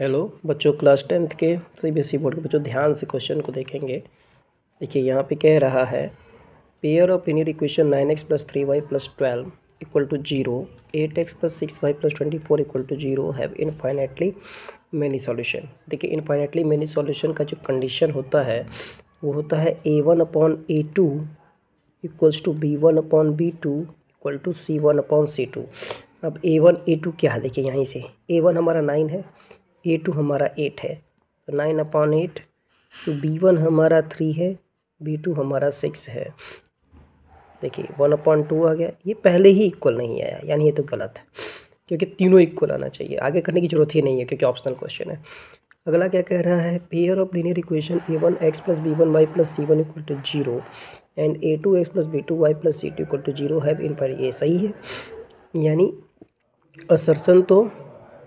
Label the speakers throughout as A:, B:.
A: Hello बच्चों, class 10th के CBSE board के बच्चों ध्यान से क्वेश्चन को देखेंगे। देखिए यहाँ पे कह रहा है pair of linear equation 9x + 3y + 12 = 0, 8x + 6y + 24 = 0 have infinitely many solution. देखिए इनफाइनाइटली मैनी सॉल्यूशन का जो कंडीशन होता है वो होता है a1/a2 = b1/b2 = c1/c2। अब a1 a2 क्या है, देखिए यहीं से a1 हमारा 9 है, a2 हमारा 8 है, तो 9/8। तो b1 हमारा 3 है, b2 हमारा 6 है। देखिए 1/2 आ गया। ये पहले ही इक्वल नहीं आया, यानी ये तो गलत है, क्योंकि तीनों इक्वल आना चाहिए। आगे करने की जरूरत ही नहीं है क्योंकि ऑप्शनल क्वेश्चन है। अगला क्या कह रहा है, pair of linear equation a1x + b1y + c1 = 0 and a2x + b2y + c2 = 0 have infinite. ये सही है, यानी असर्शन तो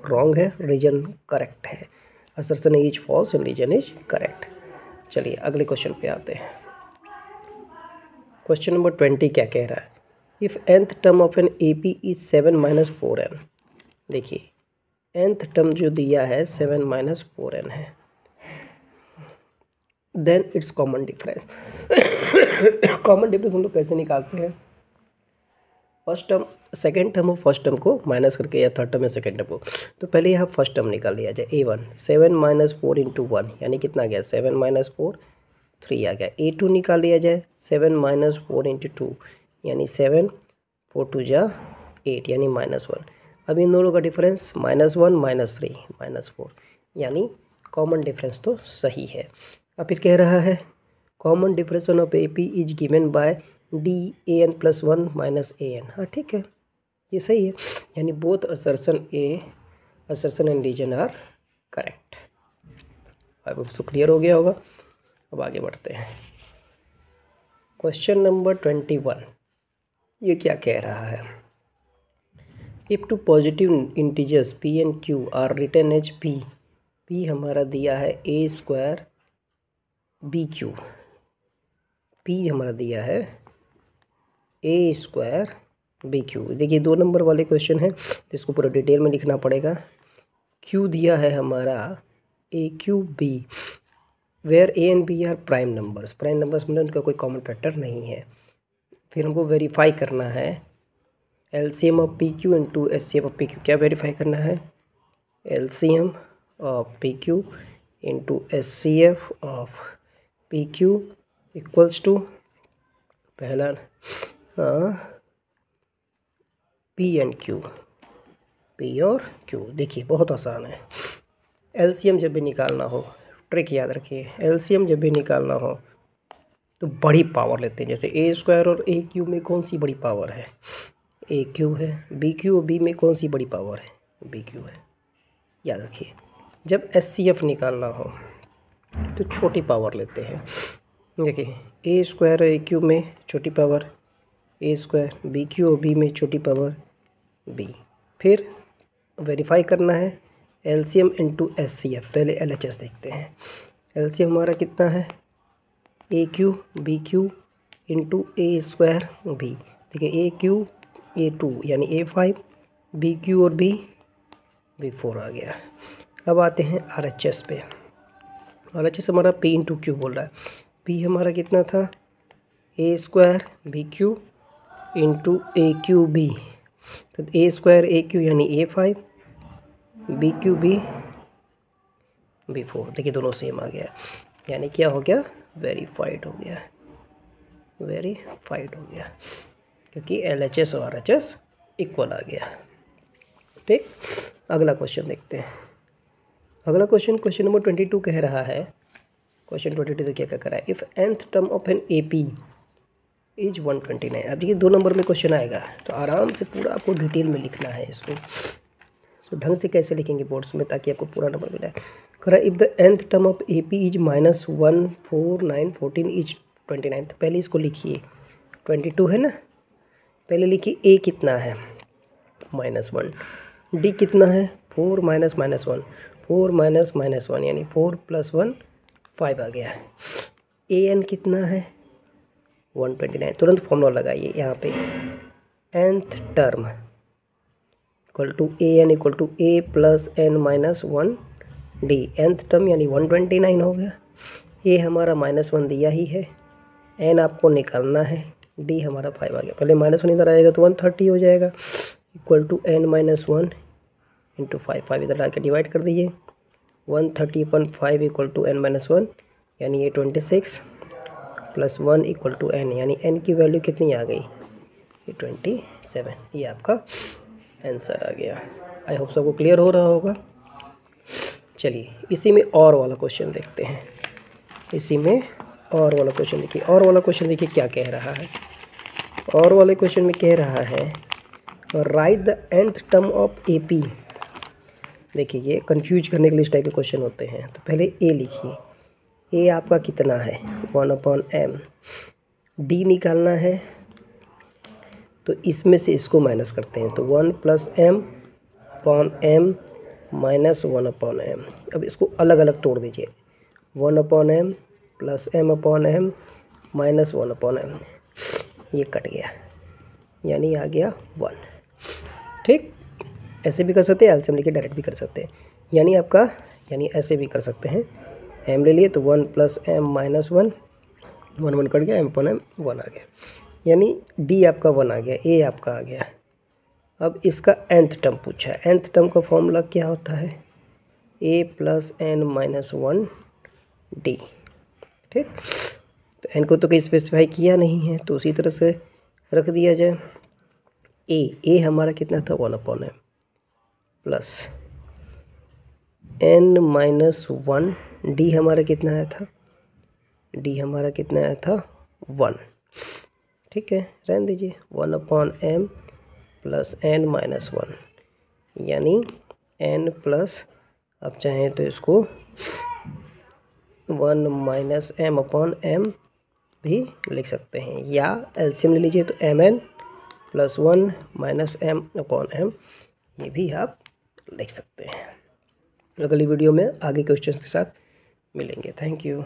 A: रॉन्ग है, रीजन करेक्ट है। Assertion is false and reason is correct. चलिए अगले क्वेश्चन पे आते हैं। क्वेश्चन नंबर 20 क्या कह रहा है, if nth term of an AP is 7 - 4n। देखिए nth टर्म जो दिया है 7 - 4n है, then it's common difference. Common difference हम लोग कैसे निकालते हैं, फर्स्ट टर्म सेकेंड टर्म और फर्स्ट टर्म को माइनस करके, या थर्ड टर्म या सेकेंड टर्म को। तो पहले यहाँ फर्स्ट टर्म निकाल लिया जाए। a1 7 - 4 × 1 यानी कितना आ गया, 7 - 4 3 आ गया। a2 निकाल लिया जाए 7 - 4 × 2 यानी 7 4 2 जा 8 यानी -1। अब इन दोनों का डिफरेंस -1 - 3 -4 यानी कॉमन डिफरेंस तो सही है। अब फिर कह रहा है common difference of AP is given by DAN + 1 - AN। हाँ ठीक है, ये सही है, यानी both assertion and reason are correct. अब उसको क्लियर हो गया होगा। अब आगे बढ़ते हैं। क्वेश्चन नंबर 21 ये क्या कह रहा है, if two positive integers p and q are written as p हमारा दिया है a² bq, p हमारा दिया है a² bq। देखिए 2 नंबर वाले क्वेश्चन है तो इसको पूरा डिटेल में लिखना पड़ेगा। q दिया है हमारा aq_b, where a and b are prime numbers. Prime numbers मतलब उनका कोई कॉमन फैक्टर नहीं है। फिर हमको वेरीफाई करना है LCM of PQ into SCF of PQ। क्या वेरीफाई करना है, LCM of PQ into SCF of PQ equals to पहला P and Q, P और Q। देखिए बहुत आसान है। LCM जब भी निकालना हो, ट्रिक याद रखिए, LCM जब भी निकालना हो तो बड़ी पावर लेते हैं। जैसे a² और AQ में कौन सी बड़ी पावर है, AQ है। BQ और B में कौन सी बड़ी पावर है, BQ है। याद रखिए जब SCF निकालना हो तो छोटी पावर लेते हैं। देखिए a² और AQ में छोटी पावर a², BQ और B में छोटी पावर B। फिर वेरीफाई करना है LCM इंटू SCF। पहले LHS देखते हैं। LCM हमारा कितना है, AQ BQ into a² B। देखिए AQ A2 यानी A5, BQ और B B4 आ गया। अब आते हैं RHS पे। RHS हमारा P इंटू Q बोल रहा है। P हमारा कितना था, a² BQ इंटू AQ_B। तो a² AQ यानी A5, BQ B B4। देखिए दोनों सेम आ गया, यानी क्या हो गया, वेरीफाइड हो गया, वेरीफाइड हो गया, क्योंकि LHS और RHS इक्वल आ गया। ठीक, अगला क्वेश्चन देखते हैं। अगला क्वेश्चन नंबर 22 कह रहा है, क्वेश्चन 22 तो क्या कह रहा है, if nth term of an AP is 129। अब देखिए 2 नंबर में क्वेश्चन आएगा तो आराम से पूरा आपको डिटेल में लिखना है इसको। तो ढंग से कैसे लिखेंगे बोर्ड्स में ताकि आपको पूरा नंबर मिला है। कह रहा है if the nth term of AP is -1 4 9 14 is 29। तो पहले इसको लिखिए, 22 है ना, पहले लिखिए A कितना है -1, D कितना है 4 - -1 4 - -1 यानी 4 + 1 5 आ गया। AN कितना है 129। तुरंत फॉर्मूला लगाइए यहाँ पे, nth term equal to AN equal to A + n - 1 d nth term यानी 129 हो गया। ए हमारा -1 दिया ही है, एन आपको निकालना है, डी हमारा 5 आ गया। पहले -1 इधर आएगा तो 130 हो जाएगा, इक्वल टू n-1 इंटू 5 इधर ला के डिवाइड कर दीजिए। 130/5 इक्वल टू n-1 यानी ये 26 प्लस 1 इक्वल टू n, यानी n की वैल्यू कितनी आ गई, ये 27। ये आपका आंसर आ गया। आई होप सबको क्लियर हो रहा होगा। चलिए इसी में और वाला क्वेश्चन देखते हैं। इसी में और वाला क्वेश्चन देखिए, और वाला क्वेश्चन देखिए क्या कह रहा है। और वाले क्वेश्चन में कह रहा है right the nth term of A P. देखिए ये कंफ्यूज करने के लिए इस टाइप के क्वेश्चन होते हैं। तो पहले ए लिखिए, ए आपका कितना है 1/m, डी निकालना है तो इसमें से इसको माइनस करते हैं, तो 1 + m/m माइनस 1/m। अब इसको अलग अलग तोड़ दीजिए, 1/m plus m/m minus 1/m, ये कट गया यानी आ गया 1। ठीक, ऐसे भी कर सकते हैं, एलसीएम लेके डायरेक्ट भी कर सकते हैं। यानी आपका, यानी ऐसे भी कर सकते हैं, m ले लिए तो 1 + m माइनस 1, 1 कट गया, m/m 1 आ गया, यानी डी आपका 1 आ गया, ए आपका आ गया। अब इसका nth टर्म पूछा है। nth टर्म का फॉर्मूला क्या होता है, a + n-1 डी। ठीक, तो n को तो कहीं स्पेसिफाई किया नहीं है तो उसी तरह से रख दिया जाए। ए हमारा कितना था 1/m प्लस n-1, डी हमारा कितना आया था, डी हमारा कितना आया था 1। ठीक है, रहने दीजिए, 1/m प्लस n-1 यानी n प्लस, आप चाहें तो इसको 1 - m/m भी लिख सकते हैं, या एलसीएम ले लीजिए तो mn + 1 - m/m, ये भी आप लिख सकते हैं। अगली वीडियो में आगे क्वेश्चंस के साथ मिलेंगे। Thank you.